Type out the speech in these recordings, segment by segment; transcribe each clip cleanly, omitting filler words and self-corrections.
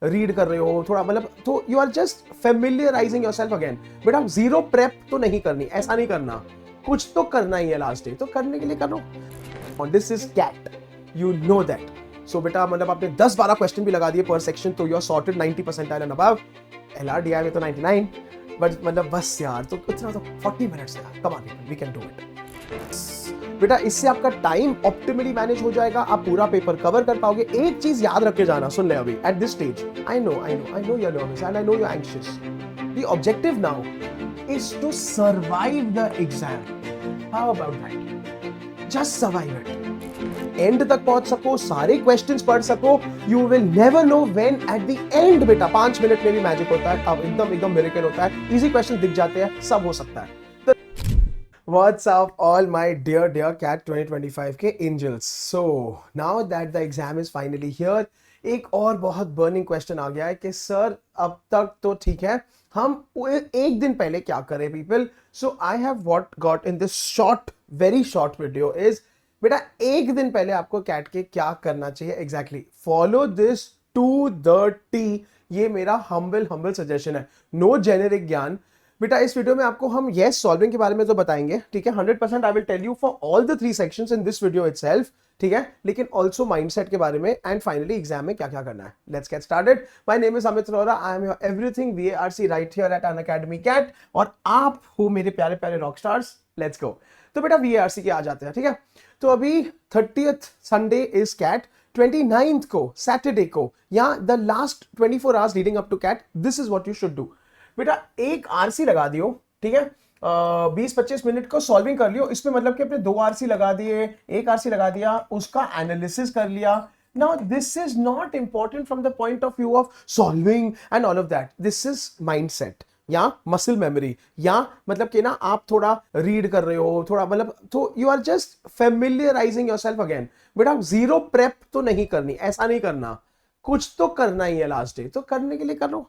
Read कर रहे हो थोड़ा, मतलब तो you are just familiarising yourself again. बेटा जीरो प्रेप तो नहीं करनी, ऐसा नहीं करना, कुछ तो करना ही है लास्ट डे, तो करने के लिए करो। This is CAT, you know that. So बेटा मतलब आपने 10-12 क्वेश्चन भी लगा दिए पर सेक्शन, तो you are sorted 90 percentile and above. LRDI में तो 99, बट मतलब बस यार, तो इतना तो 40 मिनट्स यार, come on we can do it. बेटा इससे आपका टाइम ऑप्टिमली मैनेज हो जाएगा, आप पूरा पेपर कवर कर पाओगे। एक चीज याद रख के जाना, सुन ले अभी at this stage, I know you are nervous and I know you are anxious. The objective now is to survive the exam. How about that? Just survive it, end तक पहुंच सको, सारे क्वेश्चंस पढ़ सको। You will never know when at the end बेटा 5 minute में भी magic होता है, अब एकदम मिरेकल होता है, इजी क्वेश्चन दिख जाते हैं, सब हो सकता है। What's up, all my dear CAT 2025 के angels? So now that the exam is finally here, एक और बहुत बर्निंग क्वेश्चन आ गया है कि सर अब तक तो ठीक है, हम एक दिन पहले क्या करें people. So I have what got in this short, very short video is, बेटा एक दिन पहले आपको कैट के क्या करना चाहिए exactly, follow this to the T. ये मेरा हम्बल सजेशन है, नो जेनेरिक ज्ञान। बेटा इस वीडियो में आपको हम यस सॉल्विंग के बारे में तो बताएंगे, ठीक है, 100% I will tell you for all the 3 sections in this video itself, ठीक है, लेकिन ऑल्सो माइंडसेट के बारे में एंड फाइनली एग्जाम में क्या क्या करना है। Let's get started. My name is Amit Arora, I am your everything VARC right here at Unacademy CAT, और आप हो मेरे प्यारे प्यारे रॉक स्टार्स। Let's go. तो बेटा VARC के आ जाते हैं, ठीक है। तो अभी 30th Sunday is cat, 29th को सैटरडे को, या the last 24 hours leading up to CAT, this is what you should do. बेटा एक RC लगा दियो, ठीक है, 20-25 मिनट को सॉल्विंग कर लियो। इसमें मतलब कि अपने 2 RC लगा दिए, एक RC लगा दिया, उसका एनालिसिस कर लिया। Now this is not important from the point of view of solving and all of that. This is mindset या मसल मेमोरी, या मतलब कि ना आप थोड़ा रीड कर रहे हो थोड़ा, मतलब तो you are just familiarising yourself again. बेटा जीरो प्रेप तो नहीं करनी, ऐसा नहीं करना, कुछ तो करना ही है लास्ट डे, तो करने के लिए करो,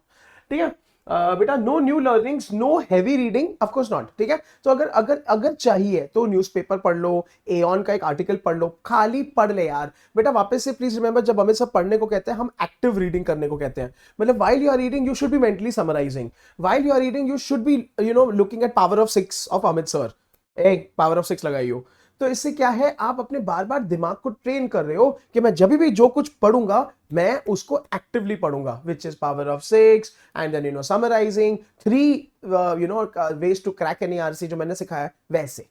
ठीक है। बेटा no new learnings, no heavy reading, of course not, ठीक है। तो अगर अगर अगर चाहिए तो न्यूज़पेपर पढ़ लो, एऑन का एक आर्टिकल पढ़ लो, खाली पढ़ ले यार। बेटा वापस से प्लीज रिमेंबर, जब हमें सब पढ़ने को कहते हैं हम एक्टिव रीडिंग करने को कहते हैं, मतलब while you are reading you should be mentally summarising, while you are reading you should be looking at power of 6 of Amit sir, एक पावर ऑफ 6 लगाइयो। तो इससे क्या है, आप अपने बार बार दिमाग को ट्रेन कर रहे हो कि मैं जब भी जो कुछ पढ़ूंगा मैं उसको एक्टिवली पढ़ूंगा, which is power of 6 and then summarising 3 ways to crack any RC जो मैंने सिखाया है वैसे।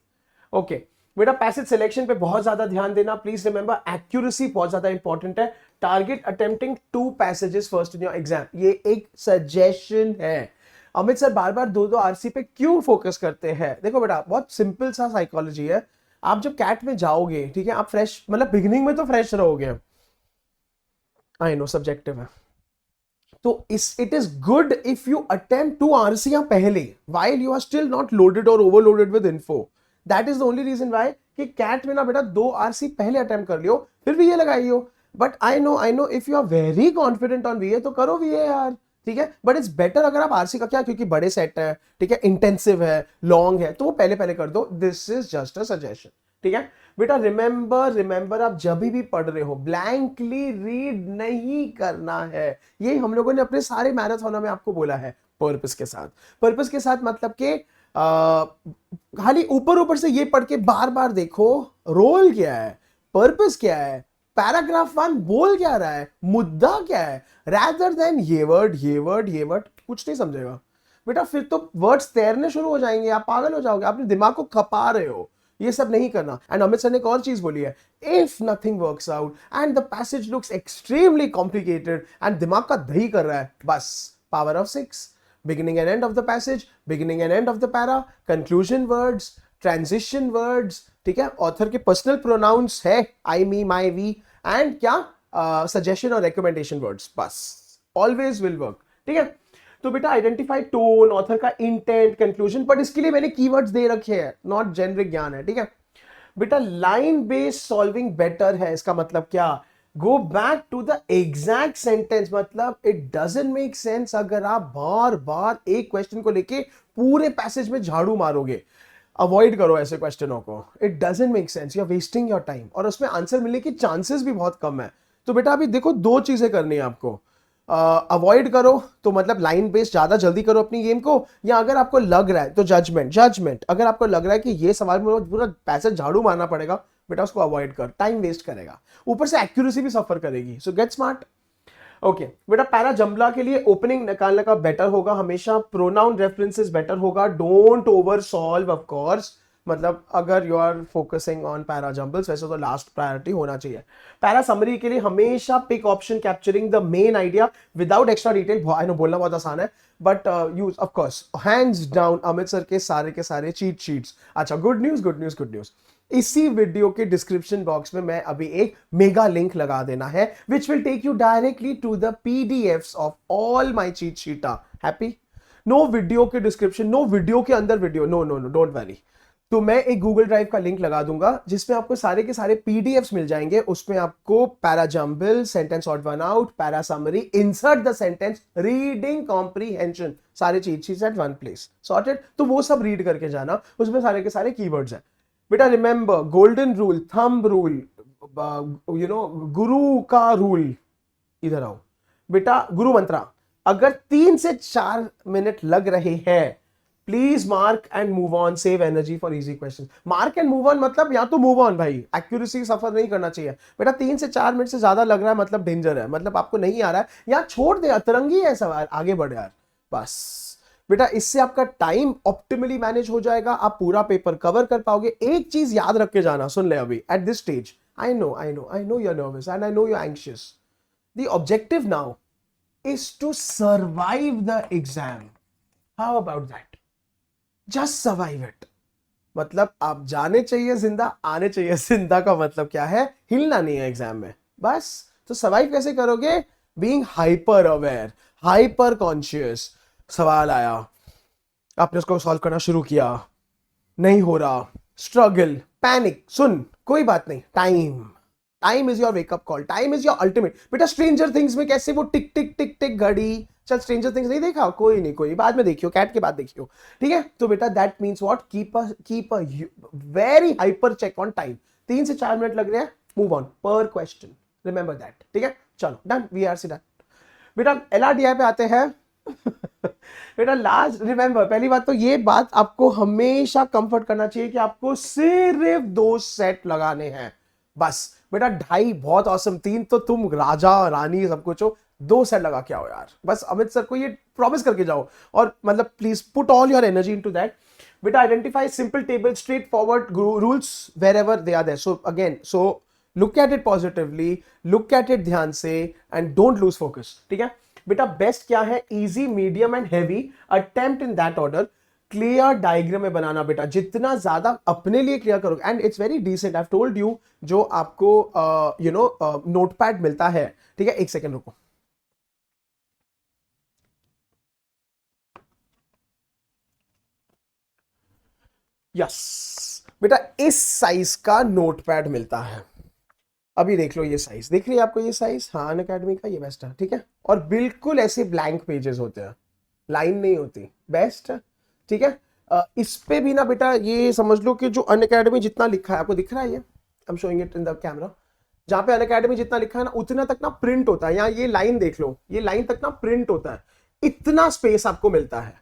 ओके बेटा पैसेज सिलेक्शन पे बहुत ज्यादा ध्यान देना, प्लीज रिमेंबर एक्यूरेसी बहुत ज्यादा इंपॉर्टेंट है। Target attempting 2 passages first in your exam, ये एक सजेशन है। अमित सर बार बार 2-2 RC पे क्यों फोकस करते हैं? देखो बेटा बहुत सिंपल सा साइकोलॉजी है। आप जब कैट में जाओगे, ठीक है, आप फ्रेश, मतलब बिगिनिंग में तो फ्रेश रहोगे, आई नो सब्जेक्टिव है, तो it is good if you attempt 2 RC पहले while you are still not loaded और overloaded with info. That is the only reason why कि कैट में ना बेटा 2 RC पहले अटेम्प्ट कर लियो, फिर VA लगाइयो। But I know if you are very confident on VA तो करो VA यार, ठीक है। बट इट्स बेटर अगर आप RC का क्या, क्योंकि बड़े सेट है, ठीक है, इंटेंसिव है, लॉन्ग है, तो वो पहले पहले कर दो। This is just a suggestion, ठीक है। बेटा रिमेंबर आप जब भी पढ़ रहे हो ब्लैंकली रीड नहीं करना है। ये हम लोगों ने अपने सारे मैराथनों में आपको बोला है, पर्पस के साथ। पर्पस के साथ मतलब कि खाली ऊपर ऊपर से ये पढ़ के बार बार देखो रोल क्या है, पर्पस क्या है, पैराग्राफ 1 बोल क्या रहा है, मुद्दा क्या है, रैदर देन ये वर्ड कुछ नहीं समझेगा बेटा। फिर तो वर्ड्स तैरने शुरू हो जाएंगे, आप पागल हो जाओगे, अपने दिमाग को खपा रहे हो। ये सब नहीं करना। एंड अमित सर ने एक और चीज बोली है, if nothing works out and the passage looks extremely complicated and दिमाग का दही कर रहा है, बस power of 6, beginning and end of the passage, beginning and end of the para, conclusion words, transition words, ठीक है, ऑथर के पर्सनल प्रोनाउंस है आई, मी, माई, वी, एंड क्या सजेशन और रिकमेंडेशन वर्ड्स, बस ऑलवेज विल वर्क, ठीक है। तो बेटा आइडेंटिफाई टोन, ऑथर का इंटेंट, कंक्लूजन, बट इसके लिए मैंने कीवर्ड्स दे रखे हैं, नॉट जेनरिक ज्ञान है, ठीक है। बेटा लाइन बेस्ड सॉल्विंग बेटर है, इसका मतलब क्या, go back to the exact sentence, मतलब इट डजंट मेक सेंस अगर आप बार बार एक क्वेश्चन को लेके पूरे पैसेज में झाड़ू मारोगे। अवॉइड करो ऐसे क्वेश्चनों को, it doesn't make sense, you are wasting your time, और उसमें आंसर मिलने की चांसेस भी बहुत कम है। तो बेटा अभी देखो 2 चीजें करनी है आपको, अवॉइड करो तो मतलब लाइन बेस्ड ज्यादा जल्दी करो अपनी गेम को, या अगर आपको लग रहा है तो जजमेंट अगर आपको लग रहा है कि ये सवाल में पूरा पैसे झाड़ू मारना पड़ेगा, बेटा उसको अवॉइड कर, टाइम वेस्ट करेगा, ऊपर से एक्यूरेसी भी सफर करेगी। So get smart. ओके बेटा, पैरा जंबला के लिए ओपनिंग निकालने का बेटर होगा हमेशा, प्रोनाउन रेफरेंसेस बेटर होगा, don't over solve of course. मतलब अगर you are focusing on para jumbles, वैसे तो लास्ट प्रायोरिटी होना चाहिए। पैरा समरी के लिए हमेशा pick option capturing the main idea without extra detail. I know बोलना बहुत आसान है, but use of course hands down Amit sir के सारे चीट शीट्स। अच्छा, गुड न्यूज, इसी वीडियो के डिस्क्रिप्शन बॉक्स में मैं अभी एक मेगा लिंक लगा देना है, which will take you directly to the PDFs of all my cheat sheets. Happy? No video के डिस्क्रिप्शन, नो वीडियो के अंदर वीडियो, नो डोंट वरी। तो मैं एक गूगल ड्राइव का लिंक लगा दूंगा जिसमें आपको सारे के सारे पीडीएफ्स मिल जाएंगे। उसमें आपको para jumble, sentence odd one out, para summary, insert the sentence, reading comprehension, सारे cheat sheets at one place, sorted. तो वो सब रीड करके जाना, उसमें सारे के सारे कीवर्ड्स हैं। बेटा remember, golden rule, thumb rule, गुरु का रूल, इधर आओ बेटा, गुरु मंत्रा। अगर 3 से 4 मिनट लग रहे हैं, please mark and move on, save energy for easy question. Mark and move on मतलब या तो मूव ऑन भाई, एक्यूरेसी सफर नहीं करना चाहिए। बेटा 3 से 4 मिनट से ज्यादा लग रहा है मतलब डेंजर है, मतलब आपको नहीं आ रहा है, या छोड़ दे, अतरंगी है सवाल, आगे बढ़े यार बस। बेटा इससे आपका टाइम ऑप्टिमली मैनेज हो जाएगा, आप पूरा पेपर कवर कर पाओगे। एक चीज याद रख के जाना, सुन ले अभी at this stage, I know you are nervous and I know you are anxious. The objective now is to survive the exam. How about that? Just survive it. मतलब आप जाने चाहिए जिंदा, आने चाहिए जिंदा का मतलब क्या है? हिलना नहीं है एग्जाम में, बस। तो सर्वाइव कैसे करोगे? Being hyper aware, hyper conscious. सवाल आया, आपने उसको सॉल्व करना शुरू किया, नहीं हो रहा, स्ट्रगल, पैनिक, सुन कोई बात नहीं, time is your wake up call, time is your ultimate. बेटा स्ट्रेंजर थिंग्स में कैसे वो टिक टिक टिक टिक घड़ी, चल स्ट्रेंजर थिंग्स नहीं देखा? कोई नहीं, कोई बाद में देखियो, कैट के बाद देखियो, ठीक है? तो बेटा that means what, keep a very hyper check on time. 3 से 4 मिनट लग रहे हैं, मूव ऑन पर क्वेश्चन, रिमेंबर दैट, ठीक है? चलो done, V R C done. बेटा एलआरडीआई पे आते हैं। बेटा लास्ट रिमेंबर, पहली बात तो ये बात आपको हमेशा कंफर्ट करना चाहिए कि आपको सिर्फ 2 सेट लगाने हैं बस। बेटा 2.5 बहुत औसम, 3 तो तुम राजा रानी सब कुछ हो, 2 सेट लगा के आओ यार बस। अमित सर को ये प्रॉमिस करके जाओ, और मतलब please put all your energy into that. बेटा identify simple table, straightforward rules wherever they are there. So again, so look at it positively, look at it ध्यान से, एंड डोंट लूज फोकस, ठीक है? बेटा best क्या है? Easy, medium and heavy, attempt in that order. Clear diagram में बनाना बेटा, जितना ज्यादा अपने लिए क्लियर करोगे, and it's very decent, I have told you, जो आपको नोटपैड मिलता है, ठीक है? एक सेकंड रुको। यस बेटा, इस साइज का नोटपैड मिलता है। अभी देख लो ये साइज, देख रही है आपको ये साइज? हाँ, अनअकैडमी का ये बेस्ट है, ठीक है? और बिल्कुल ऐसे ब्लैंक पेजेस होते हैं, लाइन नहीं होती, बेस्ट है, ठीक है? इस पे भी ना बेटा ये समझ लो कि जो अनअकैडमी जितना लिखा है, आपको दिख रहा है ये, I am showing it in the camera, जहां पे अनअकैडमी जितना लिखा है ना, उतना तक ना प्रिंट होता है। यहाँ ये लाइन देख लो, ये लाइन तक ना प्रिंट होता है, इतना स्पेस आपको मिलता है।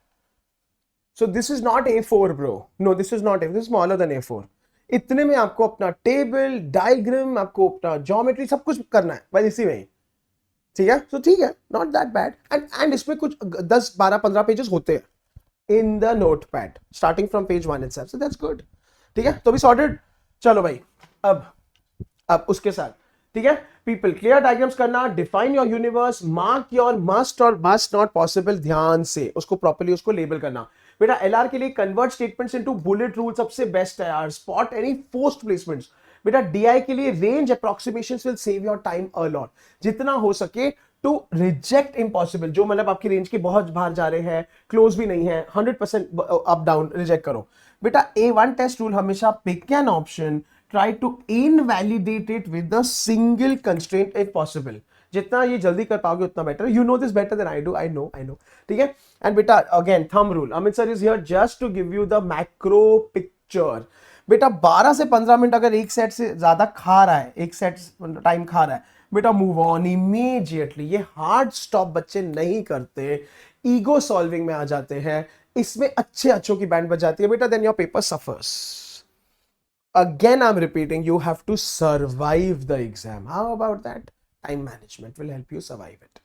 So this is not A4 bro, no this is not A4, this is smaller than A4। इतने में आपको अपना टेबल, डायग्राम, आपको अपना ज्योमेट्री, सब कुछ करना है बस इसी में, ठीक है? तो ठीक है, नॉट दैट बैड। एंड इसमें कुछ 10 12 15 पेजेस होते हैं in the notepad, starting from page 1 itself, so that's good, ठीक है? तो भी सॉर्टेड। चलो भाई, अब उसके साथ, ठीक है? पीपल, क्लियर डायग्राम्स करना, define your universe, mark your must और मस्ट नॉट पॉसिबल, ध्यान से उसको प्रॉपर्ली उसको लेबल करना। बेटा एलआर के लिए convert statements into bullet rule सबसे बेस्ट है यार, स्पॉट एनी फोर्स्ड प्लेसमेंट्स। बेटा डीआई के लिए range approximations will save your time a lot, जितना हो सके टू रिजेक्ट इम्पॉसिबल, जो मतलब आपकी रेंज के बहुत बाहर जा रहे हैं, क्लोज भी नहीं है, 100% अप डाउन रिजेक्ट करो। बेटा A1 टेस्ट रूल हमेशा, pick an option, try to invalidate it with a single constraint if possible। जितना ये जल्दी कर पाओगे उतना better, you know this better than I do, I know, ठीक है? एंड बेटा again thumb rule, Amit sir is here just to give you the macro picture. बेटा 12 से 15 मिनट अगर एक सेट से ज्यादा खा रहा है, एक सेट टाइम खा रहा है, बेटा मूव ऑन इमीडिएटली। ये हार्ड स्टॉप बच्चे नहीं करते, ईगो सॉल्विंग में आ जाते हैं, इसमें अच्छे अच्छों की बैंड बजाती है बेटा, then your paper suffers. Again, I'm repeating, you have to survive the exam. How about that? Time management will help you survive it.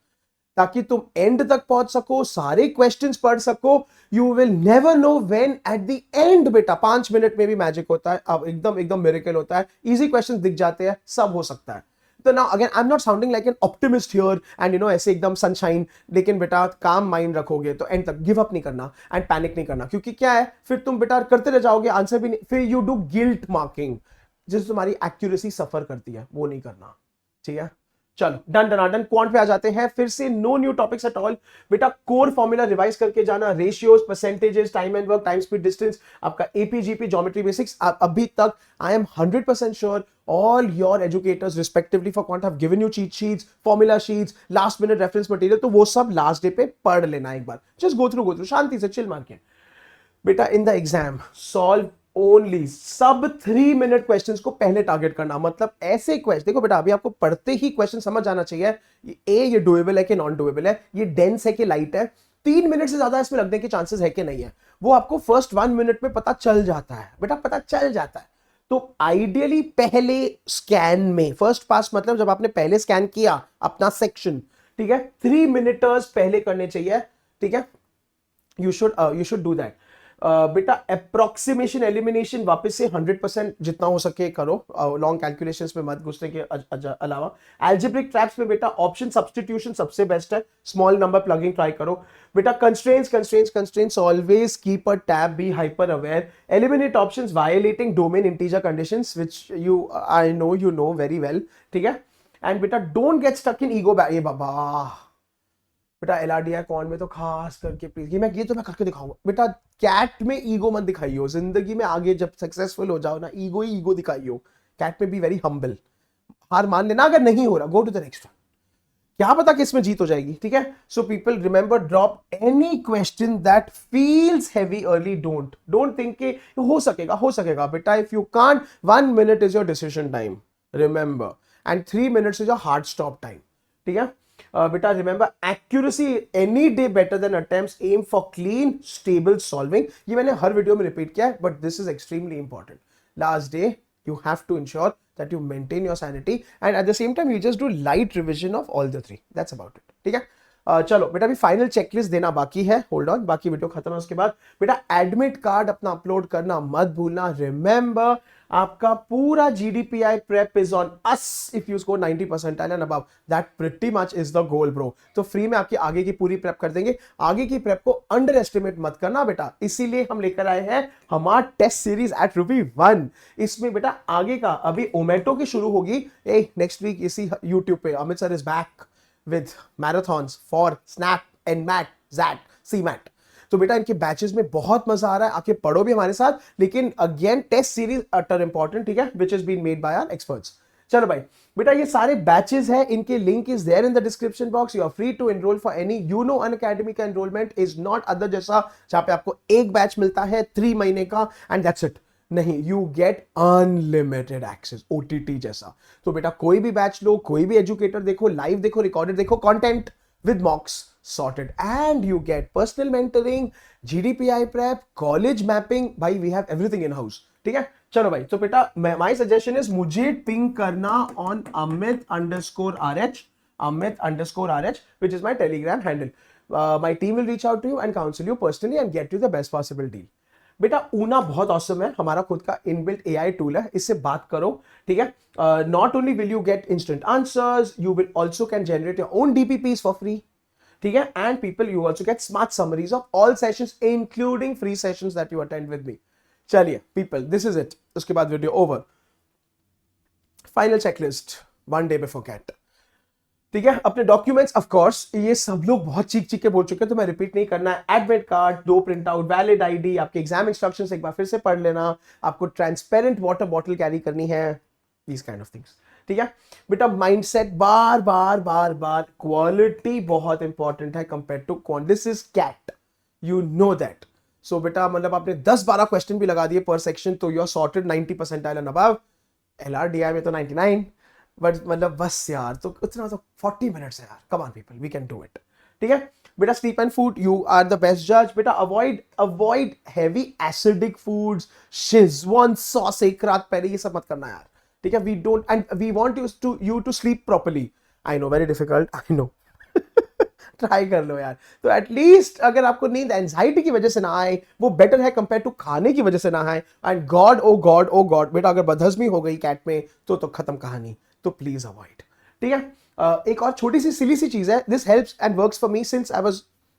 ताकि तुम एंड तक पहुंच सको, सारे क्वेश्चंस पढ़ सको। You will never know when at the end बेटा 5 minute में भी मैजिक होता है, अब एकदम एकदम मिरेकल होता है, इजी क्वेश्चंस दिख जाते हैं, सब हो सकता है। तो now again I am not sounding like an optimist here and ऐसे एकदम सनशाइन, लेकिन बेटा काम माइंड रखोगे तो एंड तक गिव अप नहीं करना एंड पैनिक नहीं करना, क्योंकि क्या है फिर तुम बेटा करते रह जाओगे, आंसर भी नहीं, फिर यू डू गिल्ट मार्किंग जिससे तुम्हारी एक्यूरेसी सफर करती है, वो नहीं करना। ठीक है, चलो डन डन क्वांट पे आ जाते हैं फिर से। No new topics at all बेटा, कोर फॉर्मूला रिवाइज करके जाना, ratios, percentages, time and work, time speed distance, आपका एपीजीपी, ज्योमेट्री बेसिक्स। अभी तक I am 100% sure all your educators respectively for quant have given you cheat sheets, formula sheets, last minute reference material, तो वो सब last day पे पढ़ लेना एक बार, just go through शांति से चिल मार के बेटा। In the exam solve only सब 3 मिनट क्वेश्चंस को पहले टारगेट करना, मतलब ऐसे क्वेश्चन देखो बेटा, अभी आपको पढ़ते ही क्वेश्चन समझ आना चाहिए ये डुएबल है कि नॉन डुएबल है, ये डेंस है कि लाइट है, 3 मिनट से ज्यादा इसमें लगने के चांसेस है कि नहीं है, वो आपको फर्स्ट 1 मिनट में पता चल जाता है बेटा, पता चल जाता है। तो आइडियली पहले स्कैन में फर्स्ट पास, मतलब जब आपने पहले स्कैन किया अपना सेक्शन, ठीक है, 3 मिनटर्स पहले करने चाहिए। ठीक है, यू शुड डू दैट बेटा। अप्रोक्सीमेशन एलिमिनेशन वापस से 100% जितना हो सके करो, लॉन्ग कैलकुलेशंस में मत घुसने के अलावा। एल्जेब्रिक ट्रैप्स में बेटा ऑप्शन सब्स्टिट्यूशन सबसे बेस्ट है, स्मॉल नंबर प्लगिंग ट्राई करो बेटा। Constraints always keep a tab, be hyper aware, eliminate options violating domain integer conditions which you I know you know very well. ठीक है, and बेटा don't get stuck in ego. ये बाबा बेटा LRDI कौन में तो खास करके प्लीज, ये तो मैं करके दिखाऊंगा बेटा। कैट में ईगो मत दिखाइयो, जिंदगी में आगे जब सक्सेसफुल हो जाओ ना, ईगो ही ईगो दिखाइयो। कैट में बी वेरी हम्बल, हार मान लेना अगर नहीं हो रहा, go to the next one, क्या पता किसमें जीत हो जाएगी। ठीक है, so people remember, drop any question that feels heavy early, don't think कि हो सकेगा बेटा। If you can't, 1 minute is your decision time, remember, and 3 minutes is your hard stop time. ठीक है बेटा, remember accuracy any day better than attempts, aim for clean stable solving. ये मैंने हर वीडियो में रिपीट किया है, but this is extremely important. Last day you have to ensure that you maintain your sanity and at the same time you just do light revision of all the 3. That's about it. ठीक है, चलो बेटा अभी final checklist देना बाकी है, hold on, बाकी video खत्म है उसके बाद। बेटा एडमिट कार्ड अपना अपलोड करना मत भूलना। रिमेंबर, आपका पूरा GDPI prep is on us. If you score 90 percentile and above, that pretty much is the goal bro. तो फ्री में आपकी आगे की पूरी प्रेप कर देंगे। आगे की प्रेप को अंडर एस्टिमेट मत करना बेटा, इसीलिए हम लेकर आए हैं हमारा टेस्ट सीरीज एट ₹1। इसमें बेटा आगे का अभी ओमेटो की शुरू होगी नेक्स्ट वीक इसी यूट्यूब पे। Amit sir is back with marathons for snap and mat zat cmat। तो बेटा इनके बैचेस में बहुत मजा आ रहा है, आके पढ़ो भी हमारे साथ, लेकिन again test series utter important. ठीक है, which is been made by our experts. चलो भाई बेटा, ये सारे बैचेस हैं, इनके link is there in the description box. You are free to enrol for any. You know Unacademy का एनरोलमेंट इज नॉट अदर जैसा जहां पे आपको एक बैच मिलता है 3 महीने का एंड दैट्स इट। नहीं, you get unlimited access, OTT जैसा। तो बेटा कोई भी बैच लो, कोई भी एजुकेटर देखो, लाइव देखो, रिकॉर्डेड देखो, content with mocks sorted, and you get personal mentoring, GDPI prep, college mapping. भाई we have everything in house. ठीक है, चलो भाई, तो बेटा माय सजेशन इज मुझे पिंग करना on amit_rh, amit_rh, which is my telegram handle. My team will reach out to you and counsel you personally and get you the best possible deal. बेटा ऊना बहुत ऑसम है, हमारा खुद का inbuilt AI tool है, इससे बात करो। ठीक है, not only will you get instant answers, you will also can generate your own DPPs for free. ठीक है, and people you also get smart summaries of all sessions including free sessions that you attend with me. चलिए people, this is it, उसके बाद video over. Final checklist 1 day before CAT. ठीक है, अपने documents of course ये सब लोग बहुत चीख के बोल चुके हैं, तो मैं रिपीट नहीं करना है। Admit card 2 print out, valid ID, आपके एग्जाम इंस्ट्रक्शंस एक बार फिर से पढ़ लेना, आपको ट्रांसपेरेंट वाटर बॉटल कैरी करनी है, दीज काइंड ऑफ थिंग्स। ठीक है बेटा, माइंडसेट बार बार क्वालिटी बहुत इंपॉर्टेंट है compare to quant. This is CAT, you know that. So बेटा मतलब आपने 10-12 क्वेश्चन भी लगा दिए पर सेक्शन, तो you are sorted 90 percentile and above. LRDI में तो 99, बट मतलब बस यार, तो इतना तो 40 मिनट्स है यार, come on people, we can do it. ठीक है बेटा, sleep and food, you are the best जज बेटा। Avoid avoid heavy acidic foods, Schezwan sauce एक रात पहले, ये सब मत करना यार। ठीक है, we don't and we want you to sleep properly. I know very difficult, I know try कर लो यार। तो एटलीस्ट अगर आपको नींद एंजाइटी की वजह से ना आए, वो बेटर है कंपेयर टू खाने की वजह से ना आए। And God oh God oh God बेटा, अगर बदहजमी हो गई कैट में तो खत्म कहानी। तो प्लीज अवॉइड। ठीक है, एक और छोटी सी सिली सी चीज है, this helps and works for me since I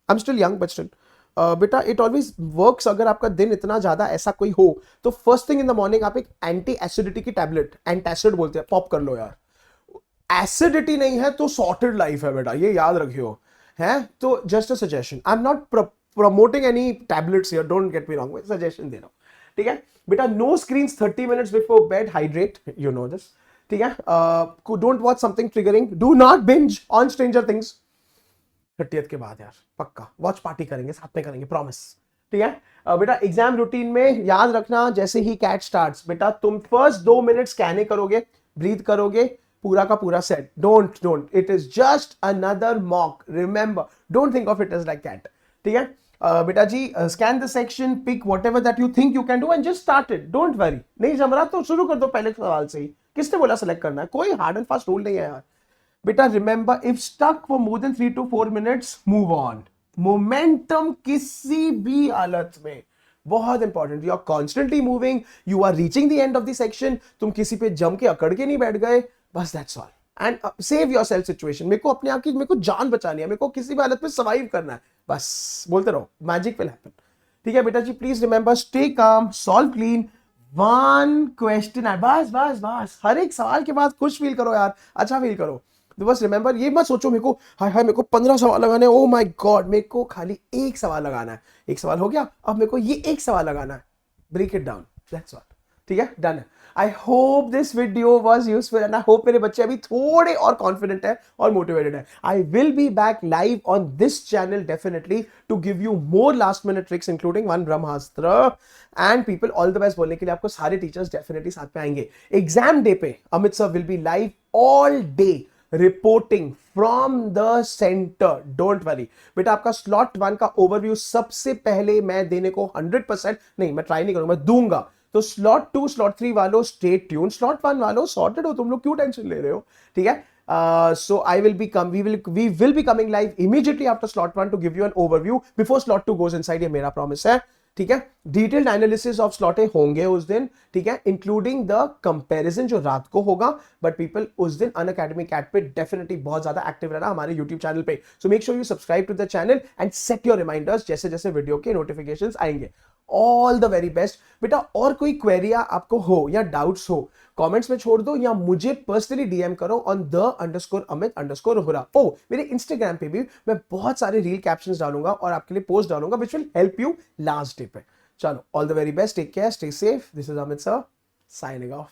am still young but still बेटा, इट ऑलवेज वर्क्स। अगर आपका दिन इतना ज्यादा ऐसा कोई हो तो first thing in the morning आप एक एंटी एसिडिटी की टैबलेट, एंटासिड बोलते हैं, पॉप कर लो यार। एसिडिटी नहीं है तो सॉर्टेड लाइफ है बेटा, ये याद रखियो है। तो just a suggestion, I am not promoting any tablets here, don't get me wrong, मैं सजेशन दे रहा हूं। ठीक है बेटा, no screens 30 minutes before bed, hydrate, you know this. ठीक है, don't watch something triggering, do not binge on Stranger Things 30th के बाद यार, पक्का वॉच पार्टी करेंगे, साथ में करेंगे, प्रॉमिस। ठीक है बेटा, एग्जाम रूटीन में याद रखना, जैसे ही कैट स्टार्ट्स बेटा, तुम फर्स्ट 2 मिनट स्कैनिंग करोगे, ब्रीथ करोगे, पूरा का पूरा सेट। Don't, it is just another mock, remember, don't think of it as like CAT. ठीक है बेटा जी, scan the section, pick whatever that you think you can do and just start it, don't worry. नहीं जम रहा तो शुरू कर दो पहले सवाल से ही, किसने बोला सेलेक्ट करना है, कोई हार्ड एंड फास्ट रूल नहीं है यार। बेटा remember, if stuck for more than 3 to 4 minutes, move on. Momentum किसी भी हालत में बहुत important, you are constantly moving, you are reaching the end of the section, तुम किसी पे जम के अकड़ के नहीं बैठ गए, बस that's all. And save your self situation, मेरे को अपने आप की, मेरे को जान बचानी है, मेरे को किसी भी हालत में सर्वाइव करना है, बस बोलते रहो, मैजिक विल हैपन। ठीक है बेटा जी, please remember, stay calm, solve clean, one question है, बस बस बस, हर एक सवाल के बाद खुश फील करो यार, अच्छा फील करो। तो बस रिमेंबर, ये मत सोचो मेरे को हाय हाय मेरे को 15 सवाल लगाने हैं, ओ माय गॉड, मेरे को खाली एक सवाल लगाना है, एक सवाल हो गया, अब मेरे को ये एक सवाल लगाना है, break it down, that's all. ठीक है, डन है। I hope this video was useful and I hope मेरे बच्चे अभी थोड़े और कॉन्फिडेंट है और मोटिवेटेड है। I will be back live on this channel definitely to give you more last minute tricks including one Brahmastra and people all the best बोलने के लिए आपको सारे टीचर्स डेफिनेटली साथ में आएंगे। एग्जाम डे पे Amit sir will be live all day reporting from the centre, don't worry बेटा। आपका स्लॉट 1 का ओवरव्यू सबसे पहले मैं देने को 100% नहीं, मैं ट्राई नहीं करूंगा, मैं दूंगा। तो स्लॉट 2 स्लॉट 3 वालों स्टे ट्यून, स्लॉट 1 वालों सॉर्टेड हो तुम लोग, क्यों टेंशन ले रहे हो। ठीक है, so I will be we will be coming live immediately after slot 1 to give you an overview before slot 2 goes inside, ये मेरा प्रॉमिस है। ठीक है, डिटेल्ड एनालिसिस ऑफ स्लॉट ए होंगे उस दिन, ठीक है, इंक्लूडिंग द कंपैरिजन जो रात को होगा। बट पीपल उस दिन अनअकैडमी कैट पे डेफिनेटली बहुत ज्यादा एक्टिव रहना हमारे यूट्यूब चैनल पे। So make sure you subscribe to the channel and set your reminders, जैसे जैसे वीडियो के नोटिफिकेशंस आएंगे। ऑल द वेरी बेस्ट बेटा। और कोई क्वेरी आपको हो या डाउट्स हो कमेंट्स में छोड़ दो, या मुझे पर्सनली डीएम करो ऑन _Amit_Rohra। ओ मेरे इंस्टाग्राम पे भी मैं बहुत सारे रील कैप्शंस डालूंगा और आपके लिए पोस्ट डालूंगा which will help you last day पे। चलो, all the very best, take care, stay safe, this is Amit sir signing of.